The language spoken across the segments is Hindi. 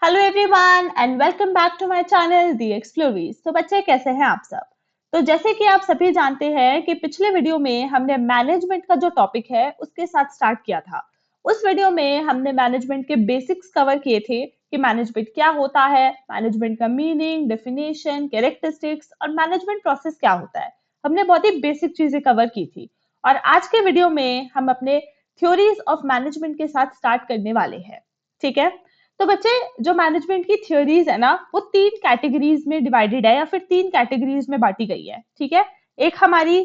Hello everyone and welcome back to my channel the Explorees. तो बच्चे कैसे हैं आप सब। तो जैसे कि आप सभी जानते हैं कि पिछले वीडियो में हमने मैनेजमेंट का जो टॉपिक है उसके साथ स्टार्ट किया था। उस वीडियो में हमने मैनेजमेंट के बेसिक्स कवर किए थे कि मैनेजमेंट क्या होता है, मैनेजमेंट का मीनिंग, डेफिनेशन, कैरेक्टरिस्टिक्स और मैनेजमेंट प्रोसेस क्या होता है। हमने बहुत ही बेसिक चीजें कवर की थी और आज के वीडियो में हम अपने थ्योरीज ऑफ मैनेजमेंट के साथ स्टार्ट करने वाले हैं। ठीक है। तो बच्चे, जो मैनेजमेंट की थ्योरीज है ना, वो तीन कैटेगरीज में डिवाइडेड है या फिर तीन कैटेगरीज में बांटी गई है। ठीक है। एक हमारी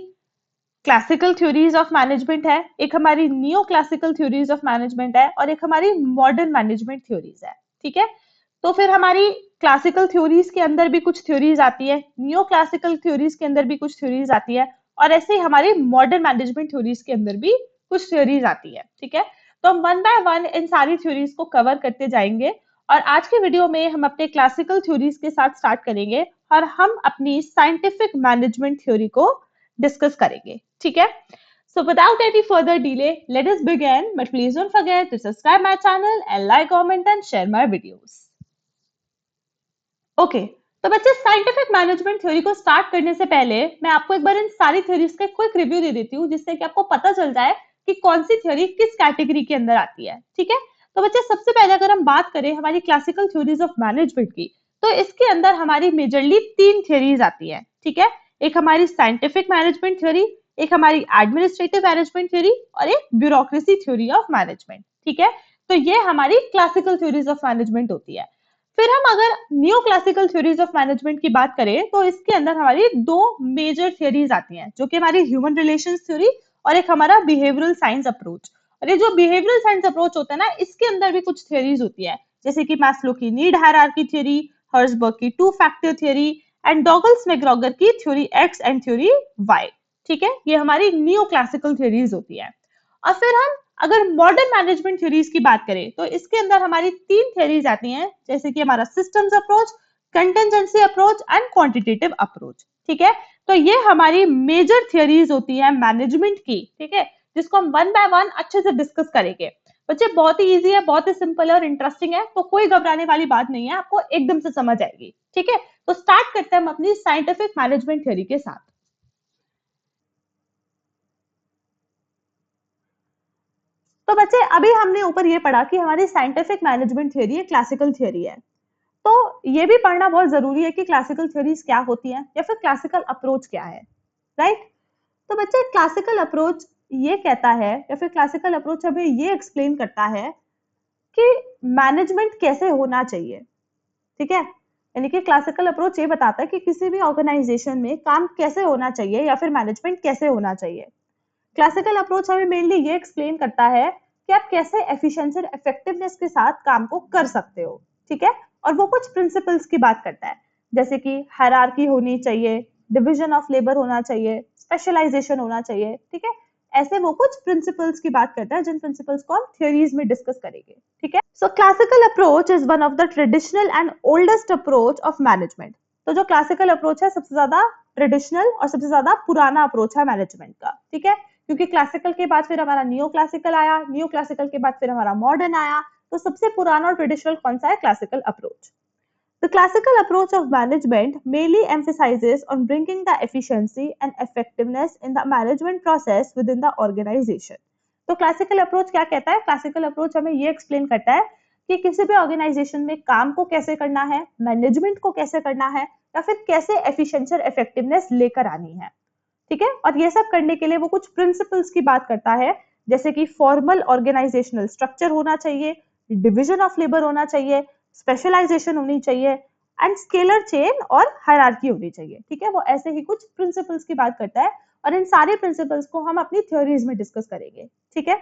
क्लासिकल थ्योरीज ऑफ मैनेजमेंट है, एक हमारी neo classical theories of management है और एक हमारी मॉडर्न मैनेजमेंट थ्योरीज है। ठीक है। तो फिर हमारी क्लासिकल थ्योरीज के अंदर भी कुछ थ्योरीज आती है, नियो क्लासिकल थ्योरीज के अंदर भी कुछ थ्योरीज आती है और ऐसे ही हमारी मॉडर्न मैनेजमेंट थ्योरीज के अंदर भी कुछ थ्योरीज आती है। ठीक है। तो हम वन बाय वन इन सारी थ्योरीज को कवर करते जाएंगे और आज के वीडियो में हम अपने क्लासिकल थ्योरीज के साथ स्टार्ट करेंगे और हम अपनी साइंटिफिक मैनेजमेंट थ्योरी को डिस्कस करेंगे। ठीक है। So without any further delay, let us begin. But please don't forget to subscribe my channel and like, comment and share my videos. Okay. तो बच्चे, साइंटिफिक मैनेजमेंट थ्योरी को स्टार्ट करने से पहले मैं आपको एक बार इन सारी थ्योरीज का क्विक रिव्यू दे देती हूँ जिससे कि आपको पता चल जाए कि कौन सी थ्योरी किस कैटेगरी के अंदर आती है। ठीक है। तो बच्चे, सबसे पहले अगर हम बात करें हमारी क्लासिकल थ्योरीज ऑफ मैनेजमेंट की, तो इसके अंदर हमारी मेजरली तीन थ्योरीज आती है। ठीक है। एक हमारी साइंटिफिक मैनेजमेंट थ्योरी, एक हमारी एडमिनिस्ट्रेटिव मैनेजमेंट थ्योरी और एक ब्यूरोक्रेसी थ्योरी ऑफ मैनेजमेंट। ठीक है। तो ये हमारी क्लासिकल थ्योरीज ऑफ मैनेजमेंट होती है। फिर हम अगर new classical theories of management की बात करें तो इसके अंदर हमारी दो मेजर थ्योरीज आती हैं, जो कि हमारी ह्यूमन रिलेशंस थ्योरी और एक हमारा बिहेवियरल साइंस अप्रोच। और ये जो बिहेवियरल साइंस अप्रोच होता है ना, इसके अंदर भी कुछ थ्योरीज होती है, जैसे कि मैस्लो की नीड हायरार्की थ्योरी, हर्जबर्ग की two factor theory and Douglas McGregor की theory X and theory Y. ठीक है। ये हमारी न्यू क्लासिकल थ्योरीज होती है। और फिर हम अगर मॉडर्न मैनेजमेंट थ्योरीज की बात करें तो इसके अंदर हमारी तीन थ्योरीज आती हैं, जैसे कि हमारा systems approach, contingency approach and quantitative approach. ठीक है। तो ये हमारी मेजर थ्योरीज होती है मैनेजमेंट की। ठीक है। जिसको हम वन बाय वन अच्छे से डिस्कस करेंगे। बच्चे, बहुत ही इजी है, बहुत ही सिंपल है और इंटरेस्टिंग है, तो कोई घबराने वाली बात नहीं है, आपको एकदम से समझ आएगी। ठीक है। तो स्टार्ट करते हैं हम अपनी साइंटिफिक मैनेजमेंट थ्योरी के साथ। तो बच्चे, अभी हमने ऊपर ये पढ़ा कि हमारी साइंटिफिक मैनेजमेंट थ्योरी एक क्लासिकल थ्योरी है। तो ये भी पढ़ना बहुत जरूरी है कि क्लासिकल थ्योरीज क्या होती हैं या फिर क्लासिकल अप्रोच क्या है। राइट। तो बच्चे, क्लासिकल अप्रोच ये कहता है या फिर क्लासिकल अप्रोच हमें ये एक्सप्लेन करता है कि मैनेजमेंट कैसे होना चाहिए। ठीक है। यानी कि क्लासिकल अप्रोच ये बताता है कि किसी भी ऑर्गेनाइजेशन में काम कैसे होना चाहिए या फिर मैनेजमेंट कैसे होना चाहिए। क्लासिकल अप्रोच हमें मेनली ये एक्सप्लेन करता है कि आप कैसे एफिशिएंसी और इफेक्टिवनेस के साथ काम को कर सकते हो। ठीक है। और वो कुछ प्रिंसिपल्स की बात करता है, जैसे कि हायरार्की होनी चाहिए, डिवीजन ऑफ लेबर होना चाहिए, स्पेशलाइजेशन होना चाहिए। ठीक है। ऐसे वो कुछ प्रिंसिपल्स की बात करता है जिन प्रिंसिपल्स को हम थ्योरीज में डिस्कस करेंगे। ठीक है। सो classical approach is one of the traditional and oldest approach of management. तो जो क्लासिकल अप्रोच है सबसे ज्यादा ट्रेडिशनल और सबसे ज्यादा पुराना अप्रोच है मैनेजमेंट का। ठीक है। क्योंकि क्लासिकल के बाद फिर हमारा नियो क्लासिकल आया, नियो क्लासिकल के बाद फिर हमारा मॉडर्न आया, तो सबसे पुराना और ट्रेडिशनल कौन सा है? Classical approach. The classical approach of management mainly emphasizes on bringing the efficiency and effectiveness in the management process within the organization. तो क्लासिकल अप्रोच क्या कहता है? क्लासिकल अप्रोच हमें ये एक्सप्लेन करता है कि किसी भी ऑर्गेनाइजेशन में काम को कैसे करना है, मैनेजमेंट को कैसे करना है या फिर कैसे एफिशिएंसी और इफेक्टिवनेस लेकर आनी है। ठीक है। और ये सब करने के लिए वो कुछ प्रिंसिपल्स की बात करता है, जैसे कि फॉर्मल ऑर्गेनाइजेशनल स्ट्रक्चर होना चाहिए, डिवीजन ऑफ लेबर होना चाहिए, स्पेशलाइजेशन होनी चाहिए एंड स्केलर चेन और हायरार्की होनी चाहिए। ठीक है। वो ऐसे ही कुछ प्रिंसिपल्स की बात करता है और इन सारे प्रिंसिपल्स को हम अपनी थ्योरीज में डिस्कस करेंगे। ठीक है।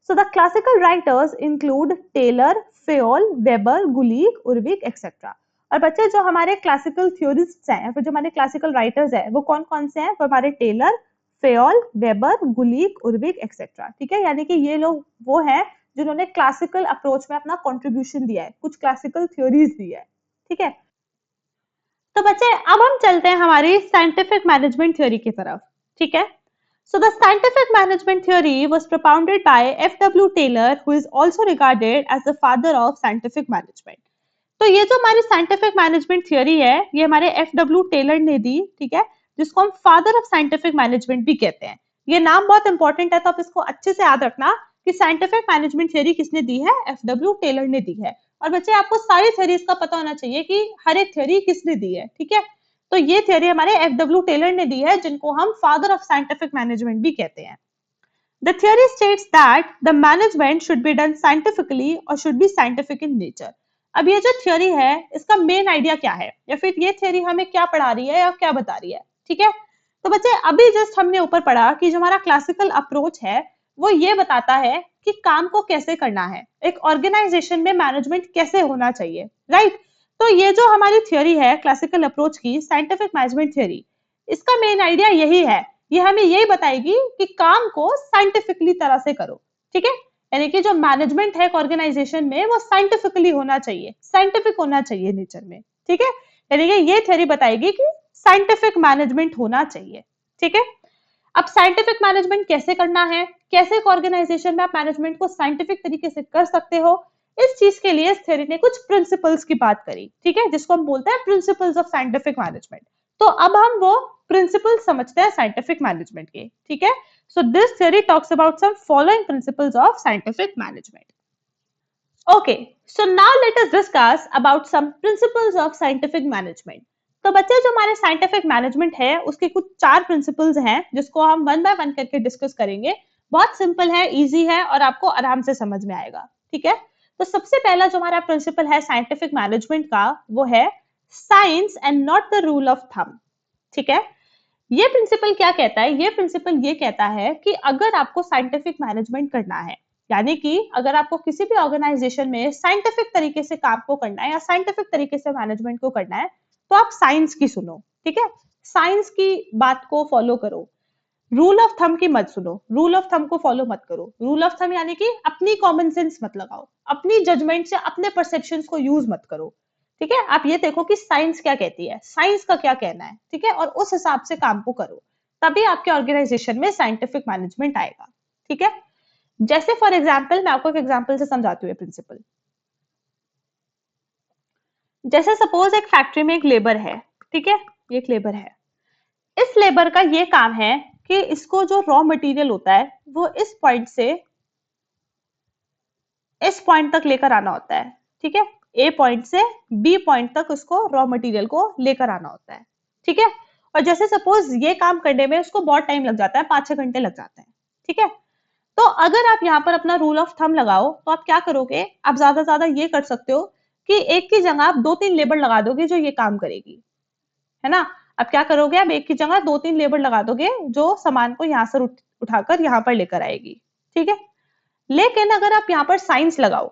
So the classical writers include Taylor, Fayol, Weber, Gulick, Urwick etcetera. और बच्चे, जो हमारे क्लासिकल थ्योरिस्ट्स हैं या फिर जो हमारे क्लासिकल राइटर्स हैं वो कौन कौन से हैं? वो हमारे Taylor, Fayol, Weber, Gulick, Urwick etcetera. ठीक है। यानी कि ये लोग वो हैं जिन्होंने क्लासिकल अप्रोच में अपना कंट्रीब्यूशन दिया है, कुछ क्लासिकल थ्योरीज दी है। ठीक है। तो बच्चे, अब हम चलते हैं हमारी साइंटिफिक मैनेजमेंट थ्योरी की तरफ। ठीक है। So the scientific management theory was propounded by F.W. Taylor, who is also regarded as the father of scientific management. तो ये जो हमारी साइंटिफिक मैनेजमेंट थियोरी है, ये हमारे FW टेलर ने दी, ठीक है, जिसको हम फादर ऑफ साइंटिफिक मैनेजमेंट भी कहते हैं। ये नाम बहुत इंपॉर्टेंट है, तो आप इसको अच्छे से याद रखना कि साइंटिफिक मैनेजमेंट थियोरी किसने दी है, FW टेलर ने दी है। और बच्चे आपको सारी थ्योरीज का पता होना चाहिए कि हर एक थ्योरी किसने दी है, ठीक है। तो ये थ्योरी हमारे FW टेलर ने दी है, जिनको हम फादर ऑफ साइंटिफिक मैनेजमेंट भी कहते हैं। The theory states that the management should be done scientifically or should be scientific in nature. अब ये जो थ्योरी है, इसका मेन आइडिया क्या है, या फिर ये थ्योरी हमें क्या पढ़ा रही है या क्या बता रही है, ठीक है। तो बच्चे अभी जस्ट हमने ऊपर पढ़ा कि जो हमारा क्लासिकल अप्रोच है, वो ये बताता है कि काम को कैसे करना है, एक ऑर्गेनाइजेशन में मैनेजमेंट कैसे होना चाहिए, राइट। तो ये जो हमारी थ्योरी है क्लासिकल अप्रोच की, साइंटिफिक मैनेजमेंट थ्योरी, इसका मेन आइडिया यही है, ये हमें यही बताएगी कि काम को साइंटिफिकली तरह से करो, ठीक है। यानी कि जो मैनेजमेंट है एक ऑर्गेनाइजेशन में, वो साइंटिफिकली होना चाहिए, साइंटिफिक होना चाहिए नेचर में, ठीक है। यानी कि ये थ्योरी बताएगी कि साइंटिफिक मैनेजमेंट होना चाहिए, ठीक है। अब साइंटिफिक मैनेजमेंट कैसे करना है, कैसे एक ऑर्गेनाइजेशन में आप मैनेजमेंट को साइंटिफिक तरीके से कर सकते हो, इस चीज के लिए इस थ्योरी ने कुछ प्रिंसिपल्स की बात करी, ठीक है, जिसको हम बोलते हैं प्रिंसिपल्स ऑफ साइंटिफिक मैनेजमेंट। तो अब हम वो प्रिंसिपल समझते हैं साइंटिफिक मैनेजमेंट के, ठीक है। So this theory talks about some following principles of scientific management. Okay, so now let us discuss about some principles of scientific management. तो बच्चे जो हमारे साइंटिफिक मैनेजमेंट है, उसके कुछ 4 प्रिंसिपल्स हैं, जिसको हम वन बाय वन करके डिस्कस करेंगे। बहुत सिंपल है, इजी है और आपको आराम से समझ में आएगा, ठीक है। तो सबसे पहला जो हमारा प्रिंसिपल है साइंटिफिक मैनेजमेंट का, वो है science and not the rule of thumb, ठीक है। ये प्रिंसिपल क्या कहता है, ये प्रिंसिपल ये कहता है कि अगर आपको साइंटिफिक मैनेजमेंट करना है, यानी कि अगर आपको किसी भी ऑर्गेनाइजेशन में साइंटिफिक तरीके से काम को करना है या साइंटिफिक तरीके से मैनेजमेंट को करना है, तो आप साइंस की सुनो, ठीक है, साइंस की बात को फॉलो करो, रूल ऑफ थंब की मत सुनो, रूल ऑफ थंब को फॉलो मत करो। रूल ऑफ थंब यानी कि अपनी कॉमन सेंस मत लगाओ, अपनी जजमेंट से अपने परसेप्शंस को यूज मत करो, ठीक है। आप ये देखो कि साइंस क्या कहती है, साइंस का क्या कहना है, ठीक है, और उस हिसाब से काम को करो, तभी आपके ऑर्गेनाइजेशन में साइंटिफिक मैनेजमेंट आएगा, ठीक है। जैसे फॉर एग्जाम्पल, मैं आपको एक एग्जाम्पल से समझाती हूँ प्रिंसिपल। जैसे सपोज एक फैक्ट्री में एक लेबर है, ठीक है, ये एक लेबर है। इस लेबर का ये काम है कि इसको जो रॉ मटेरियल होता है, वो इस पॉइंट से इस पॉइंट तक लेकर आना होता है, ठीक है। ए पॉइंट से बी पॉइंट तक उसको रॉ मटेरियल को लेकर आना होता है, ठीक है। और जैसे सपोज ये काम करने में उसको बहुत टाइम लग जाता है, 5-6 घंटे लग जाते हैं, ठीक है। तो अगर आप यहाँ पर अपना रूल ऑफ थंब लगाओ, तो आप क्या करोगे, आप ज्यादा ये कर सकते हो कि एक की जगह आप 2-3 लेबर लगा दोगे जो ये काम करेगी, है ना। अब क्या करोगे, आप एक की जगह 2-3 लेबर लगा दोगे जो सामान को यहाँ से उठाकर यहाँ पर लेकर आएगी, ठीक है। लेकिन अगर आप यहाँ पर साइंस लगाओ,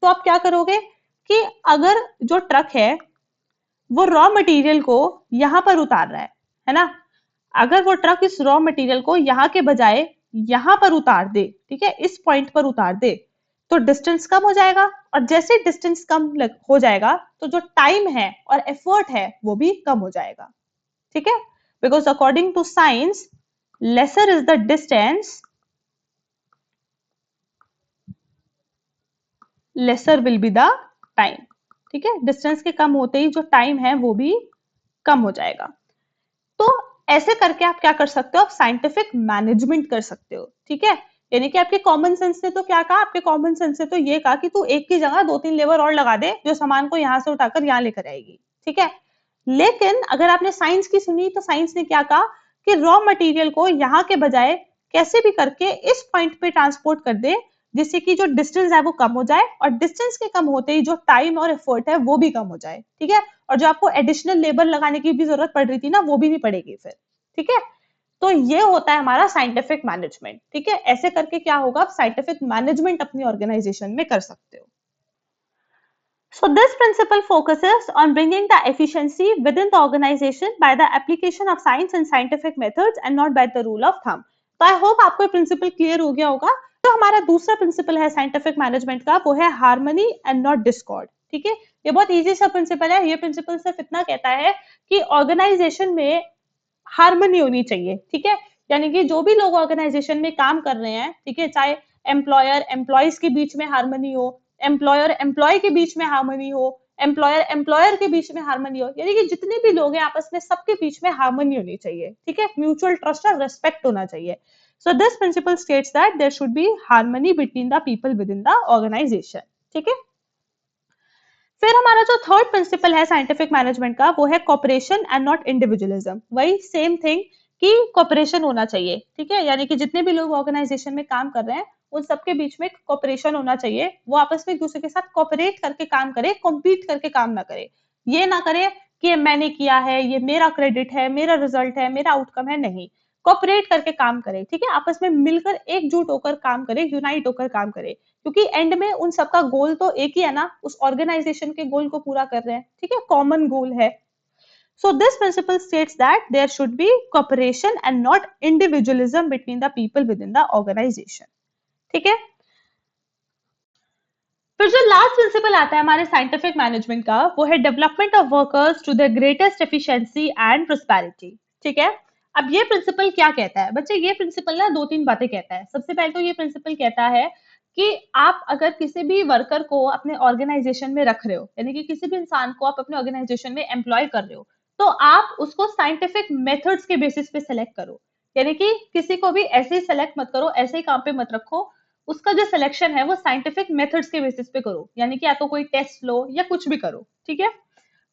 तो आप क्या करोगे कि अगर जो ट्रक है वो रॉ मटेरियल को यहाँ पर उतार रहा है ना, अगर वो ट्रक इस रॉ मटेरियल को यहाँ के बजाय यहाँ पर उतार दे, ठीक है, इस पॉइंट पर उतार दे, तो डिस्टेंस कम हो जाएगा, और जैसे डिस्टेंस कम हो जाएगा, तो जो टाइम है और एफर्ट है वो भी कम हो जाएगा, ठीक है। Because according to science, lesser is the distance, lesser will be the time, ठीक है। डिस्टेंस के कम होते ही जो टाइम है वो भी कम हो जाएगा। तो ऐसे करके आप क्या कर सकते हो, आप साइंटिफिक मैनेजमेंट कर सकते हो, ठीक है। यानी कि आपके कॉमन सेंस ने तो क्या कहा, आपके कॉमन सेंस ने तो ये कहा कि तू एक की जगह 2-3 लेबर और लगा दे जो सामान को यहाँ से उठाकर यहाँ लेकर आएगी, ठीक है। लेकिन अगर आपने साइंस की सुनी, तो साइंस ने क्या कहा कि रॉ मटेरियल को यहाँ के बजाय कैसे भी करके इस पॉइंट पे ट्रांसपोर्ट कर दे, जिससे कि जो डिस्टेंस है वो कम हो जाए, और डिस्टेंस के कम होते ही जो टाइम और एफर्ट है वो भी कम हो जाए, ठीक है। और जो आपको एडिशनल लेबर लगाने की भी जरूरत पड़ रही थी ना, वो भी नहीं पड़ेगी फिर, ठीक है। तो ये होता है हमारा साइंटिफिक मैनेजमेंट, ठीक है। ऐसे करके क्या होगा, आप साइंटिफिक मैनेजमेंट अपनी ऑर्गेनाइजेशन में कर सकते हो। So this principle focuses on bringing the efficiency within the organization by the application of science and scientific methods and not by the rule of thumb. तो आई होप आपको ये प्रिंसिपल क्लियर हो गया होगा। तो हमारा दूसरा प्रिंसिपल है साइंटिफिक मैनेजमेंट का, वो है हार्मनी एंड नॉट डिस्कॉर्ड, ठीक है। ये बहुत इजी सा प्रिंसिपल है। ये प्रिंसिपल सिर्फ इतना कहता है कि ऑर्गेनाइजेशन में हार्मनी होनी चाहिए, ठीक है। यानी कि जो भी लोग ऑर्गेनाइजेशन में काम कर रहे हैं, ठीक है, चाहे एम्प्लॉयर एम्प्लॉयज के बीच में हार्मनी हो, एम्प्लॉयर एम्प्लॉय के बीच में हार्मनी हो, एम्प्लॉयर के बीच में हार्मनी हो, यानी कि जितने भी लोग हैं आपस में सबके बीच में हार्मनी होनी चाहिए, ठीक है, म्यूचुअल ट्रस्ट और रेस्पेक्ट होना चाहिए। So this principle states that there should be harmony between the people with in the organisation, ठीक है। फिर हमारा जो थर्ड प्रिंसिपल है साइंटिफिक मैनेजमेंट का, वो है कॉपरेशन एंड नॉट इंडिविजुअलिज्म। वही सेम थिंग कि कॉपरेशन होना चाहिए, ठीक है, यानी कि जितने भी लोग ऑर्गेनाइजेशन में काम कर रहे हैं उन सबके बीच में कॉपरेशन होना चाहिए, वो आपस में एक दूसरे के साथ कॉपरेट करके काम करे, कॉम्पीट करके काम ना करे। ये ना करे कि मैंने किया है, ये मेरा क्रेडिट है, मेरा रिजल्ट है, मेरा आउटकम है, नहीं, कॉपरेट करके काम करे, ठीक है, आपस में मिलकर एकजुट होकर काम करे, यूनाइट होकर काम करे, क्योंकि एंड में उन सबका गोल तो एक ही है ना, उस ऑर्गेनाइजेशन के गोल को पूरा कर रहे हैं, ठीक है, कॉमन गोल है। So this principle states that there should be cooperation and not individualism between the people within the organization, ठीक है। फिर जो लास्ट प्रिंसिपल आता है हमारे साइंटिफिक मैनेजमेंट का, वो है development of workers to the greatest efficiency and prosperity, ठीक है। अब ये प्रिंसिपल क्या कहता है बच्चे, ये प्रिंसिपल ना दो तीन बातें कहता है। सबसे पहले तो ये प्रिंसिपल कहता है कि आप अगर किसी भी वर्कर को अपने ऑर्गेनाइजेशन में रख रहे हो, यानी कि किसी भी इंसान को आप अपने ऑर्गेनाइजेशन में एम्प्लॉय कर रहे हो, तो आप उसको साइंटिफिक मेथड्स के बेसिस पे सेलेक्ट करो, यानी कि किसी को भी ऐसे ही सेलेक्ट मत करो, ऐसे ही काम पे मत रखो, उसका जो सिलेक्शन है वो साइंटिफिक मेथड्स के बेसिस पे करो, यानी कि या तो कोई टेस्ट लो या कुछ भी करो, ठीक है।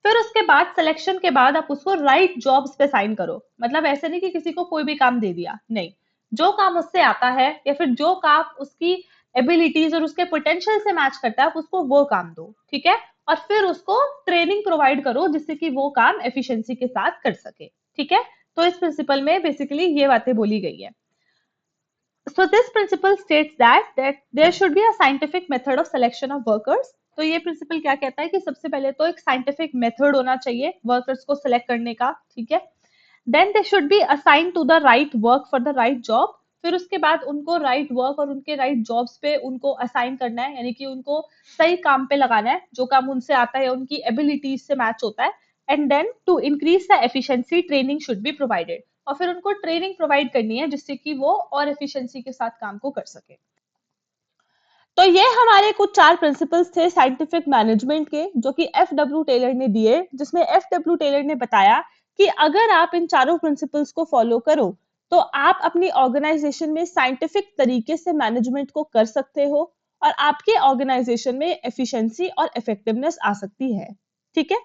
फिर उसके बाद सिलेक्शन के बाद आप उसको राइट जॉब्स पे साइन करो, मतलब ऐसे नहीं कि किसी को कोई भी काम दे दिया, नहीं, जो काम उससे आता है या फिर जो काम उसकी एबिलिटीज और उसके पोटेंशियल से मैच करता है, आप उसको वो काम दो, ठीक है, और फिर उसको ट्रेनिंग प्रोवाइड करो जिससे कि वो काम एफिशिएंसी के साथ कर सके, ठीक है। तो इस प्रिंसिपल में बेसिकली ये बातें बोली गई है। So this principle states that there should be a scientific method of selection of workers. तो ये प्रिंसिपल क्या कहता है कि सबसे पहले तो एक साइंटिफिक मेथड होना चाहिए वर्कर्स को सिलेक्ट करने का, ठीक है। Then they should be assign to the right work for the right job. फिर उसके बाद उनको राइट वर्क और उनके राइट जॉब्स पे उनको असाइन करना है, यानी कि उनको सही काम पे लगाना है, जो काम उनसे आता है, उनकी एबिलिटीज से मैच होता है। And then to increase the efficiency training should be provided, और फिर उनको ट्रेनिंग प्रोवाइड करनी है जिससे कि वो और एफिशिएंसी के साथ काम को कर सके। तो ये हमारे कुछ चार प्रिंसिपल्स थे साइंटिफिक मैनेजमेंट के, जो कि एफ.डब्ल्यू. टेलर ने दिए, जिसमें एफ.डब्ल्यू. टेलर ने बताया कि अगर आप इन चारों प्रिंसिपल्स को फॉलो करो तो आप अपनी ऑर्गेनाइजेशन में साइंटिफिक तरीके से मैनेजमेंट को कर सकते हो और आपके ऑर्गेनाइजेशन में एफिशिएंसी और इफेक्टिवनेस आ सकती है, ठीक है।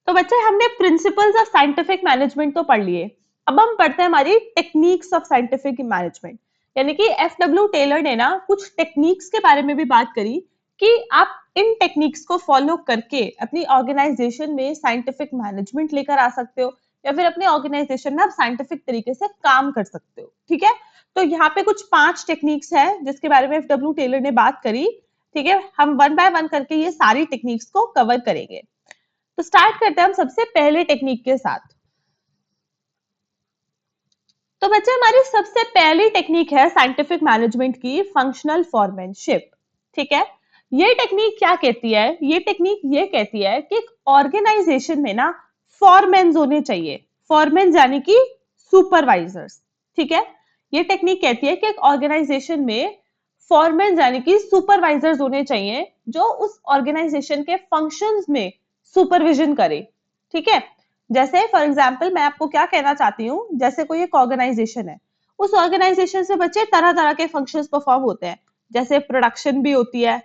तो बच्चे हमने प्रिंसिपल्स ऑफ साइंटिफिक मैनेजमेंट तो पढ़ लिए, अब हम पढ़ते हैं हमारी टेक्निक्स ऑफ साइंटिफिक मैनेजमेंट, यानी कि एफ.डब्ल्यू. टेलर ने ना कुछ टेक्निक्स के बारे में भी बात करी कि आप इन टेक्निक्स को फॉलो करके अपनी ऑर्गेनाइजेशन में साइंटिफिक मैनेजमेंट लेकर आ सकते हो या फिर अपने ऑर्गेनाइजेशन में आप साइंटिफिक तरीके से काम कर सकते हो, ठीक है। तो यहाँ पे कुछ 5 टेक्निक्स है जिसके बारे में एफ.डब्ल्यू. टेलर ने बात करी, ठीक है। हम वन बाय वन करके ये सारी टेक्निक्स को कवर करेंगे। तो स्टार्ट करते हैं हम सबसे पहले टेक्निक के साथ। तो बच्चे हमारी सबसे पहली टेक्निक है साइंटिफिक मैनेजमेंट की फंक्शनल फॉरमैनशिप, ठीक है। ये टेक्निक क्या कहती है, ये टेक्निक ये कहती है कि ऑर्गेनाइजेशन में ना फॉरमैन होने चाहिए, फॉरमैन यानी कि सुपरवाइजर्स, ठीक है। ये टेक्निक कहती है कि एक ऑर्गेनाइजेशन में फॉरमैन यानी कि सुपरवाइजर्स होने चाहिए जो उस ऑर्गेनाइजेशन के फंक्शंस में सुपरविजन करे, ठीक है। जैसे फॉर एग्जाम्पल मैं आपको क्या कहना चाहती हूँ, जैसे कोई एक ऑर्गेनाइजेशन है, उस ऑर्गेनाइजेशन से बच्चे तरह तरह के फंक्शंस परफॉर्म होते हैं, जैसे प्रोडक्शन भी होती है,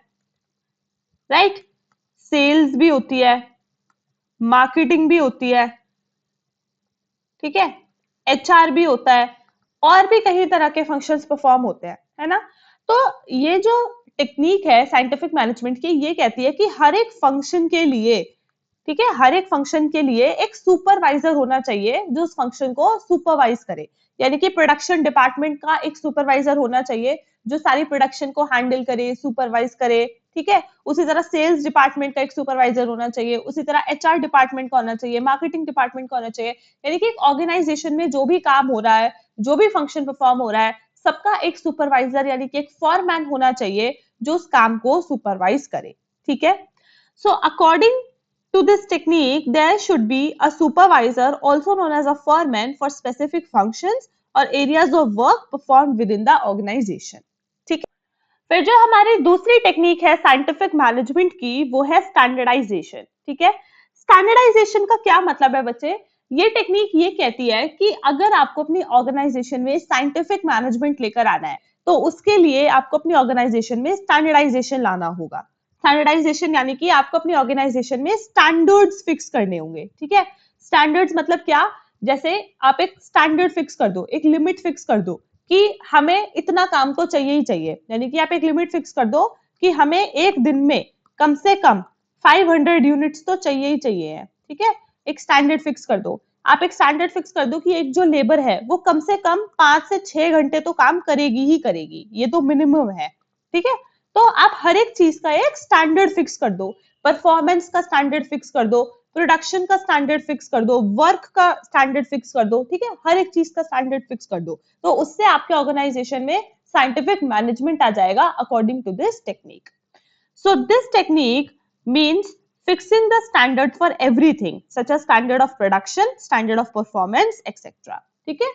राइट, सेल्स भी होती है, मार्केटिंग भी होती है, ठीक है, एचआर भी होता है, और भी कई तरह के फंक्शंस परफॉर्म होते हैं, है ना। तो ये जो टेक्निक है साइंटिफिक मैनेजमेंट की, ये कहती है कि हर एक फंक्शन के लिए, ठीक है, हर एक फंक्शन के लिए एक सुपरवाइजर होना चाहिए जो उस फंक्शन को सुपरवाइज करे, यानी कि प्रोडक्शन डिपार्टमेंट का एक सुपरवाइजर होना चाहिए जो सारी प्रोडक्शन को हैंडल करे, सुपरवाइज करे, ठीक है। उसी तरह सेल्स डिपार्टमेंट का एक सुपरवाइजर होना चाहिए, उसी तरह एचआर डिपार्टमेंट का होना चाहिए, मार्केटिंग डिपार्टमेंट का होना चाहिए, यानी कि एक ऑर्गेनाइजेशन में जो भी काम हो रहा है, जो भी फंक्शन परफॉर्म हो रहा है, सबका एक सुपरवाइजर यानी कि एक फॉरमैन होना चाहिए जो उस काम को सुपरवाइज करे, ठीक है। So according to this technique, there should be a supervisor, also known as a foreman, for specific functions or areas of work performed within the organization. ठीक है। फिर जो हमारी दूसरी टेक्निक है साइंटिफिक मैनेजमेंट की, वो है स्टैंडर्डाइजेशन। ठीक है, स्टैंडर्डाइजेशन का क्या मतलब है बच्चे? ये टेक्निक ये कहती है कि अगर आपको अपनी ऑर्गेनाइजेशन में साइंटिफिक मैनेजमेंट लेकर आना है, तो उसके लिए आपको अपनी ऑर्गेनाइजेशन में स्टैंडर्डाइजेशन लाना होगा। स्टैंडर्डाइजेशन यानी कि आपको अपनी ऑर्गेनाइजेशन में स्टैंडर्ड्स फिक्स करने होंगे। ठीक है, स्टैंडर्ड्स मतलब क्या? जैसे आप एक स्टैंडर्ड फिक्स कर दो, एक लिमिट फिक्स कर दो कि हमें इतना काम तो चाहिए ही चाहिए। यानी कि आप एक लिमिट फिक्स कर दो कि हमें एक दिन में कम से कम 500 यूनिट्स तो चाहिए ही चाहिए है। ठीक है, एक स्टैंडर्ड फिक्स कर दो। आप एक स्टैंडर्ड फिक्स कर दो कि एक जो लेबर है वो कम से कम 5 से 6 घंटे तो काम करेगी ही करेगी, ये तो मिनिमम है। ठीक है, तो आप हर एक चीज का एक स्टैंडर्ड फिक्स कर दो। परफॉर्मेंस का स्टैंडर्ड फिक्स कर दो, प्रोडक्शन का स्टैंडर्ड फिक्स कर दो, वर्क का स्टैंडर्ड फिक्स कर दो। ठीक है, हर एक चीज का स्टैंडर्ड फिक्स कर दो, तो उससे आपके ऑर्गेनाइजेशन में साइंटिफिक मैनेजमेंट आ जाएगा according to this technique. So this technique means fixing the standard for everything such as standard of production, standard of performance etc. ठीक है,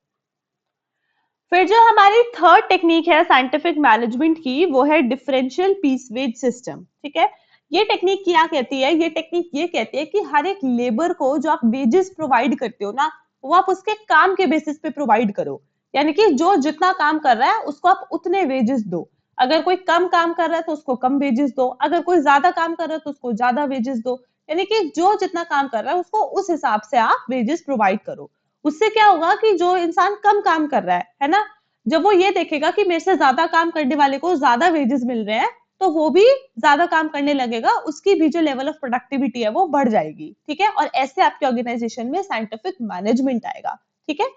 फिर जो हमारी थर्ड टेक्निक है साइंटिफिक मैनेजमेंट की, वो है डिफरेंशियल पीस वेज सिस्टम। ठीक है, ये टेक्निक क्या कहती है? ये टेक्निक ये कहती है कि हर एक लेबर को जो आप वेजेस प्रोवाइड करते हो ना, वो आप उसके काम के बेसिस पे प्रोवाइड करो। यानी कि जो जितना काम कर रहा है उसको आप उतने वेजेस दो। अगर कोई कम काम कर रहा है तो उसको कम वेजेस दो, अगर कोई ज्यादा काम कर रहा है तो उसको ज्यादा वेजेस दो। यानी कि जो जितना काम कर रहा है उसको उस हिसाब से आप वेजेस प्रोवाइड करो। उससे क्या होगा कि जो इंसान कम काम कर रहा है ना, जब वो ये देखेगा कि मेरे से ज्यादा काम करने वाले को ज्यादा वेजेस मिल रहे हैं, तो वो भी ज्यादा काम करने लगेगा, उसकी भी जो लेवल ऑफ प्रोडक्टिविटी है वो बढ़ जाएगी। ठीक है, और ऐसे आपके ऑर्गेनाइजेशन में साइंटिफिक मैनेजमेंट आएगा। ठीक है,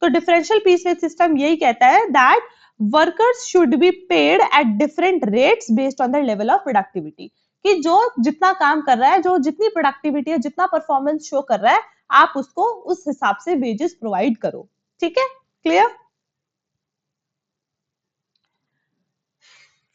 तो डिफरेंशियल पीस वेज सिस्टम यही कहता है that workers should be paid at different rates based on the level of productivity, कि जो जितना काम कर रहा है, जो जितनी प्रोडक्टिविटी है, जितना परफॉर्मेंस शो कर रहा है, आप उसको उस हिसाब से वेजेस प्रोवाइड करो। ठीक है, क्लियर?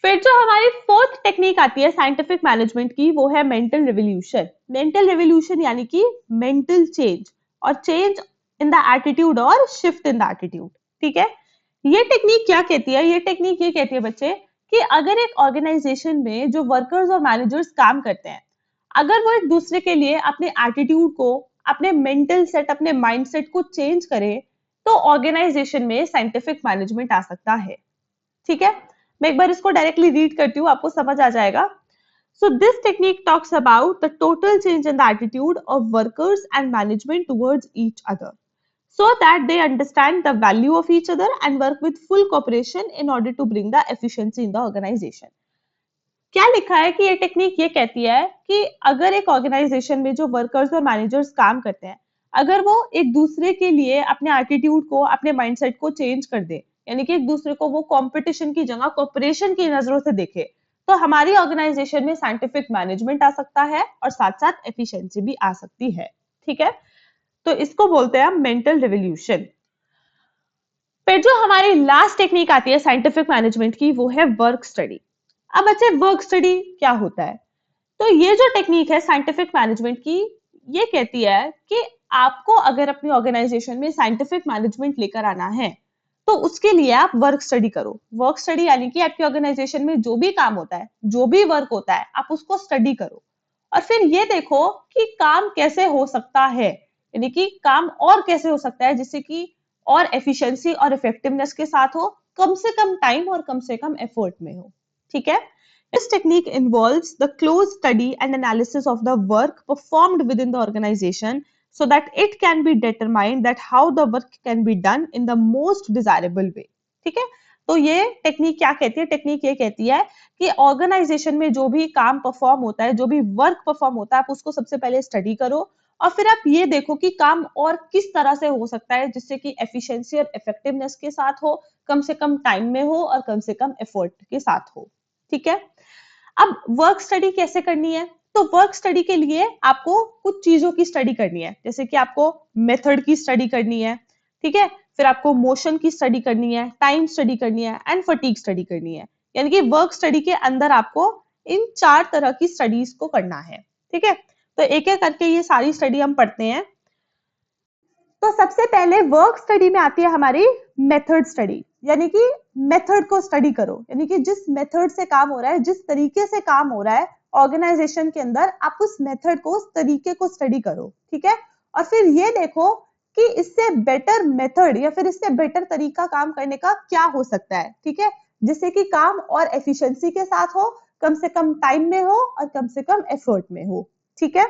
फिर जो हमारी फोर्थ टेक्निक आती है साइंटिफिक मैनेजमेंट की, वो है मेंटल रिवोल्यूशन। मेंटल रिवोल्यूशन यानी कि मेंटल चेंज, और चेंज इन द एटीट्यूड और शिफ्ट इन द एटीट्यूड। ठीक है, ये टेक्निक क्या कहती है? ये टेक्निक ये कहती है बच्चे कि अगर एक ऑर्गेनाइजेशन में जो वर्कर्स और मैनेजर्स काम करते हैं, अगर वो एक दूसरे के लिए अपने एटीट्यूड को, अपने मेंटल सेट, अपने माइंडसेट को चेंज करे, तो ऑर्गेनाइजेशन में साइंटिफिक मैनेजमेंट आ सकता है। ठीक है, मैं एक बार इसको डायरेक्टली रीड करती हूँ, आपको समझ आ जाएगा। So this technique talks about the total change in the attitude of workers and management towards each other, so that they understand the value of each other and work with full cooperation in order to bring the efficiency in the organization. क्या लिखा है कि ये टेक्निक ये कहती है कि अगर एक ऑर्गेनाइजेशन में जो वर्कर्स और मैनेजर्स काम करते हैं, अगर वो एक दूसरे के लिए अपने एटीट्यूड को, अपने माइंडसेट को चेंज कर दे, यानी कि एक दूसरे को वो कंपटीशन की जगह कोऑपरेशन की नजरों से देखे, तो हमारी ऑर्गेनाइजेशन में साइंटिफिक मैनेजमेंट आ सकता है और साथ साथ एफिशिएंसी भी आ सकती है। ठीक है, तो इसको बोलते हैं मेंटल रिवोल्यूशन। फिर जो हमारी लास्ट टेक्निक आती है साइंटिफिक मैनेजमेंट की, वो है वर्क स्टडी। अब बच्चे, वर्क स्टडी क्या होता है? तो ये जो टेक्निक है साइंटिफिक मैनेजमेंट की, ये कहती है कि आपको अगर अपनी ऑर्गेनाइजेशन में साइंटिफिक मैनेजमेंट लेकर आना है, तो उसके लिए आप वर्क स्टडी करो। वर्क स्टडी यानी कि आपकी ऑर्गेनाइजेशन में जो भी काम होता है, जो भी वर्क होता है, आप उसको स्टडी करो और फिर ये देखो कि काम कैसे हो सकता है, यानी कि काम और कैसे हो सकता है जिससे कि और एफिशिएंसी और इफेक्टिवनेस के साथ हो, कम से कम टाइम और कम से कम एफर्ट में हो। ठीक है, this technique involves the close study and analysis of the work performed within the organization so that it can be determined that how the work can be done in the most desirable way. ठीक है, तो ये टेक्निक क्या कहती है? टेक्निक ये कहती है कि ऑर्गेनाइजेशन में जो भी काम परफॉर्म होता है, जो भी वर्क परफॉर्म होता है, आप उसको सबसे पहले स्टडी करो और फिर आप ये देखो कि काम और किस तरह से हो सकता है जिससे कि एफिशिएंसी और इफेक्टिवनेस के साथ हो, कम से कम टाइम में हो और कम से कम एफर्ट के साथ हो। ठीक है, अब वर्क स्टडी कैसे करनी है? तो वर्क स्टडी के लिए आपको कुछ चीजों की स्टडी करनी है, जैसे कि आपको मेथड की स्टडी करनी है। ठीक है, फिर आपको मोशन की स्टडी करनी है, टाइम स्टडी करनी है एंड फटीग स्टडी करनी है। यानी कि वर्क स्टडी के अंदर आपको इन 4 तरह की स्टडीज को करना है। ठीक है, तो एक एक करके ये सारी स्टडी हम पढ़ते हैं। तो सबसे पहले वर्क स्टडी में आती है हमारी मेथड स्टडी। यानी कि मेथड को स्टडी करो, यानी कि जिस मेथड से काम हो रहा है, जिस तरीके से काम हो रहा है ऑर्गेनाइजेशन के अंदर, आप उस मेथड को, उस तरीके को स्टडी करो, ठीक है। और फिर ये देखो कि इससे बेटर मेथड या फिर इससे बेटर तरीका काम करने का क्या हो सकता है, ठीक है, जिससे कि काम और एफिशिएंसी के साथ हो, कम से कम टाइम में हो और कम से कम एफर्ट में हो, ठीक है।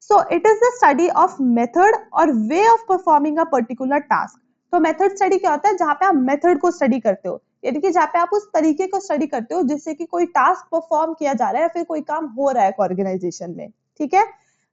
So it is the study of method और way of performing a particular task. तो मेथड स्टडी क्या होता है, जहां पे आप मेथड को स्टडी करते हो, यानी कि जहां पे आप उस तरीके को स्टडी करते हो जिससे कि कोई टास्क परफॉर्म किया जा रहा है या फिर कोई काम हो रहा है ऑर्गेनाइजेशन में, ठीक है।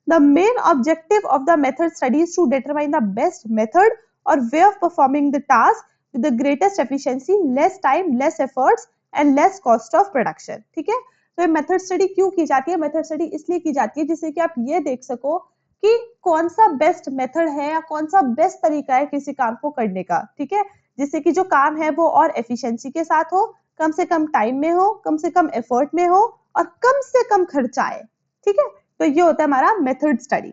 The main objective of the method study is to determine the best method or way of performing the task with the greatest efficiency, less time, less efforts and less cost of production, ठीक है। तो ये मेथड स्टडी क्यों की जाती है? मेथड स्टडी इसलिए की जाती है जिससे कि आप ये देख सको कि कौन सा बेस्ट मेथड है या कौन सा बेस्ट तरीका है किसी काम को करने का, ठीक है, जिससे कि जो काम है वो और एफिशिएंसी के साथ हो, कम से कम टाइम में हो, कम से कम एफर्ट में हो और कम से कम खर्चा आए, ठीक है। तो ये होता है हमारा मेथड स्टडी।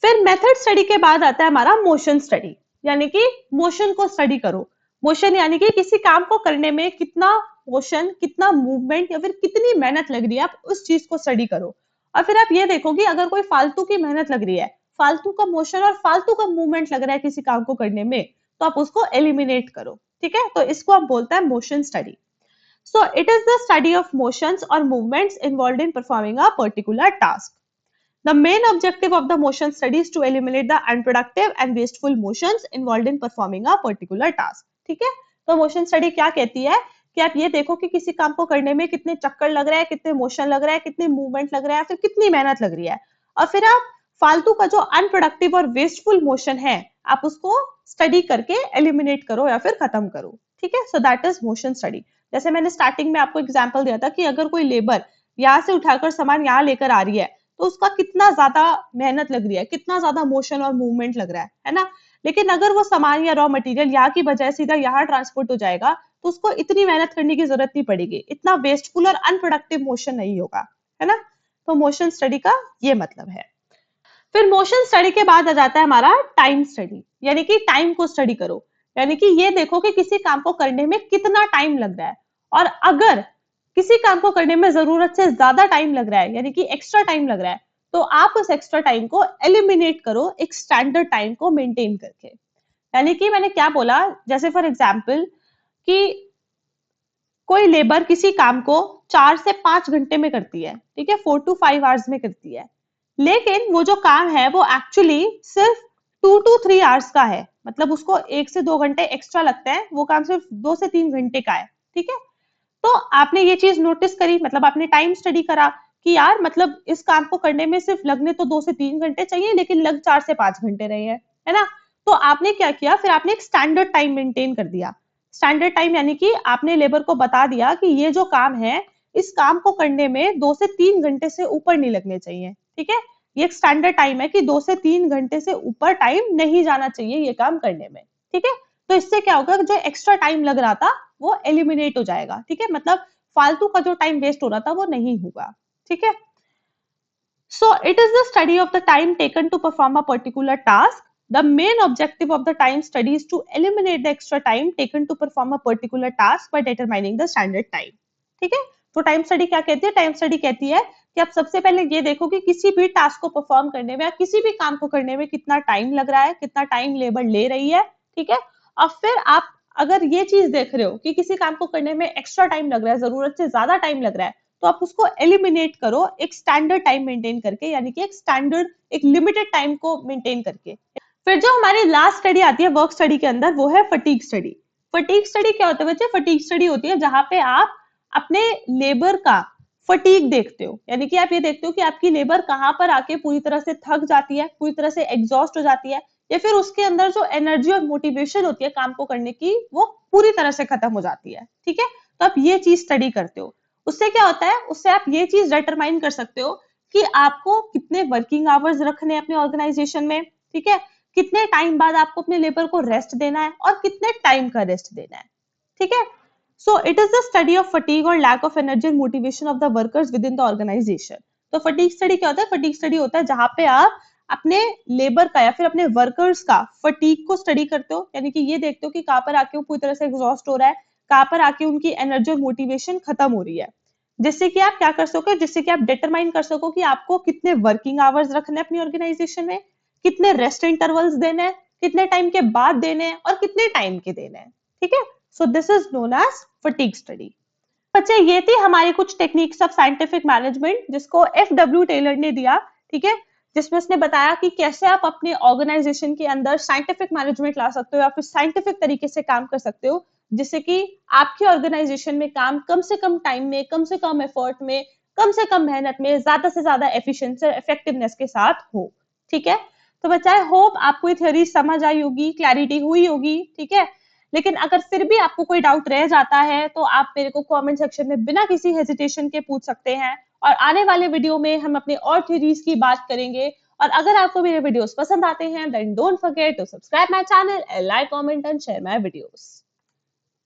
फिर मेथड स्टडी के बाद आता है हमारा मोशन स्टडी, यानी कि मोशन को स्टडी करो। मोशन यानी कि किसी काम को करने में कितना मोशन, कितना मूवमेंट या फिर कितनी मेहनत लग रही है, आप उस चीज को स्टडी करो। और फिर आप ये देखो कि अगर कोई फालतू की मेहनत लग रही है, फालतू का मोशन और फालतू का मूवमेंट लग रहा है किसी काम को करने में, तो आप उसको एलिमिनेट करो, ठीक है। तो इसको आप बोलते हैं motion study. So it is the study of motions or movements involved in performing a particular task. The main objective of the motion study is to eliminate the unproductive and wasteful motions involved in performing a particular task. ठीक है, तो मोशन स्टडी क्या कहती है कि आप ये देखो कि किसी काम को करने में कितने चक्कर लग रहा है, कितने मोशन लग रहा है, कितने मूवमेंट लग रहा है, फिर कितनी मेहनत लग रही है, और फिर आप फालतू का जो अनप्रोडक्टिव और वेस्टफुल मोशन है आप उसको स्टडी करके एलिमिनेट करो या फिर खत्म करो, ठीक है। So that is motion study. जैसे मैंने स्टार्टिंग में आपको एग्जांपल दिया था कि अगर कोई लेबर यहाँ से उठाकर सामान यहाँ लेकर आ रही है तो उसका कितना ज्यादा मेहनत लग रही है, कितना ज्यादा मोशन और मूवमेंट लग रहा है ना। लेकिन अगर वो सामान या रॉ मटेरियल यहाँ की बजाय सीधा यहाँ ट्रांसपोर्ट हो जाएगा तो उसको इतनी मेहनत करने की जरूरत नहीं पड़ेगी, इतना वेस्टफुल और अनप्रोडक्टिव मोशन नहीं होगा, है ना। तो मोशन स्टडी का ये मतलब है। फिर मोशन स्टडी के बाद आ जाता है हमारा टाइम स्टडी, यानी कि टाइम को स्टडी करो, यानी कि ये देखो कि किसी काम को करने में कितना टाइम लग रहा है, और अगर किसी काम को करने में जरूरत से ज्यादा टाइम लग रहा है, यानी कि एक्स्ट्रा टाइम लग रहा है, तो आप उस एक्स्ट्रा टाइम को एलिमिनेट करो एक स्टैंडर्ड टाइम को मेंटेन करके। यानी कि मैंने क्या बोला, जैसे फॉर एग्जाम्पल कि कोई लेबर किसी काम को 4 से 5 घंटे में करती है, ठीक है, 4 to 5 आवर्स में करती है, लेकिन वो जो काम है वो एक्चुअली सिर्फ 2 to 3 आवर्स का है, मतलब उसको 1 से 2 घंटे एक्स्ट्रा लगते हैं, वो काम सिर्फ 2 से 3 घंटे का है, ठीक है। तो आपने ये चीज नोटिस करी, मतलब आपने टाइम स्टडी करा कि यार मतलब इस काम को करने में सिर्फ लगने तो 2 से 3 घंटे चाहिए लेकिन लग 4 से 5 घंटे रहे हैं, है ना। तो आपने क्या किया, फिर आपने एक स्टैंडर्ड टाइम मेंटेन कर दिया। स्टैंडर्ड टाइम यानी कि आपने लेबर को बता दिया कि ये जो काम है इस काम को करने में 2 से 3 घंटे से ऊपर नहीं लगने चाहिए, ठीक है। ये एक स्टैंडर्ड टाइम है कि 2 से 3 घंटे से ऊपर टाइम नहीं जाना चाहिए ये काम करने में, ठीक है। तो इससे क्या होगा, जो एक्स्ट्रा टाइम लग रहा था वो एलिमिनेट हो जाएगा, ठीक है, मतलब फालतू का जो टाइम वेस्ट हो रहा था वो नहीं होगा, ठीक है। So it is the study of the time taken to perform a particular task. The main objective of the time study is to eliminate the extra time taken to perform a particular task by determining the standard time. ठीक है, तो टाइम स्टडी क्या कहती है, टाइम स्टडी कहती है कि आप सबसे पहले ये देखो कि किसी भी टास्क को परफॉर्म करने में या किसी भी काम को करने में कितना टाइम लग रहा है, कितना टाइम लेबर ले रही है, ठीक है। और फिर आप अगर ये चीज देख रहे हो कि किसी काम को करने में एक्स्ट्रा टाइम लग रहा है, जरूरत से ज्यादा टाइम लग रहा है, तो आप उसको एलिमिनेट करो एक स्टैंडर्ड टाइम मेंटेन करके, यानी कि एक स्टैंडर्ड, एक लिमिटेड टाइम को मेंटेन करके। फिर जो हमारी लास्ट स्टडी आती है वर्क स्टडी के अंदर, वो है फटीग स्टडी। फटीग स्टडी क्या होता है बच्चे, फटीग स्टडी होती है जहां पे आप अपने लेबर का फटीग देखते हो, यानी कि आप ये देखते हो कि आपकी लेबर कहां पर आके पूरी तरह से थक जाती है, पूरी तरह से एग्जॉस्ट हो जाती है, या फिर उसके अंदर जो एनर्जी और मोटिवेशन होती है काम को करने की वो पूरी तरह से खत्म हो जाती है, ठीक है। तो आप ये चीज स्टडी करते हो। उससे क्या होता है, उससे आप ये चीज डिटरमाइन कर सकते हो कि आपको कितने वर्किंग आवर्स रखने हैं अपने ऑर्गेनाइजेशन में, ठीक है, कितने टाइम बाद आपको अपने लेबर को रेस्ट देना है और कितने टाइम का रेस्ट देना है, ठीक है। So it is the study of fatigue और lack of energy and motivation of the workers with in the organisation. तो फटीग स्टडी क्या होता है, फटीग स्टडी होता है जहां पे आप अपने लेबर का या फिर अपने वर्कर्स का फटीग को स्टडी करते हो, यानी कि ये देखते हो कि कहाँ पर आके वो पूरी तरह से एग्जॉस्ट हो रहा है, कहाँ पर आके उनकी एनर्जी और मोटिवेशन खत्म हो रही है, जिससे कि आप क्या कर सको, जिससे कि आप डिटरमाइन कर सको कि आपको कितने वर्किंग आवर्स रखने अपनी ऑर्गेनाइजेशन में, कितने रेस्ट इंटरवल्स देने हैं, कितने टाइम के बाद देने हैं और कितने टाइम के देने हैं। ठीक है, so this is known as fatigue study. बच्चे ये थी हमारी कुछ टेक्निक्स ऑफ साइंटिफिक मैनेजमेंट जिसको एफ.डब्ल्यू. टेलर ने दिया। ठीक है, जिसमें उसने बताया कि कैसे आप अपने ऑर्गेनाइजेशन के अंदर साइंटिफिक मैनेजमेंट ला सकते हो या फिर साइंटिफिक तरीके से काम कर सकते हो, जिससे कि आपकी ऑर्गेनाइजेशन में काम कम से कम टाइम में, कम से कम एफर्ट में, कम से कम मेहनत में ज्यादा से ज्यादा एफिशिएंसी और इफेक्टिवनेस के साथ हो। ठीक है, तो बच्चा आई होप आपको ये थ्योरी समझ आई होगी, क्लैरिटी हुई होगी। ठीक है, लेकिन अगर फिर भी आपको कोई डाउट रह जाता है तो आप मेरे को कमेंट सेक्शन में बिना किसी हेजिटेशन के पूछ सकते हैं, और आने वाले वीडियो में हम अपने और थ्योरीज की बात करेंगे। और अगर आपको मेरे वीडियोस पसंद आते हैं then don't forget to subscribe my channel, like, comment and share my videos.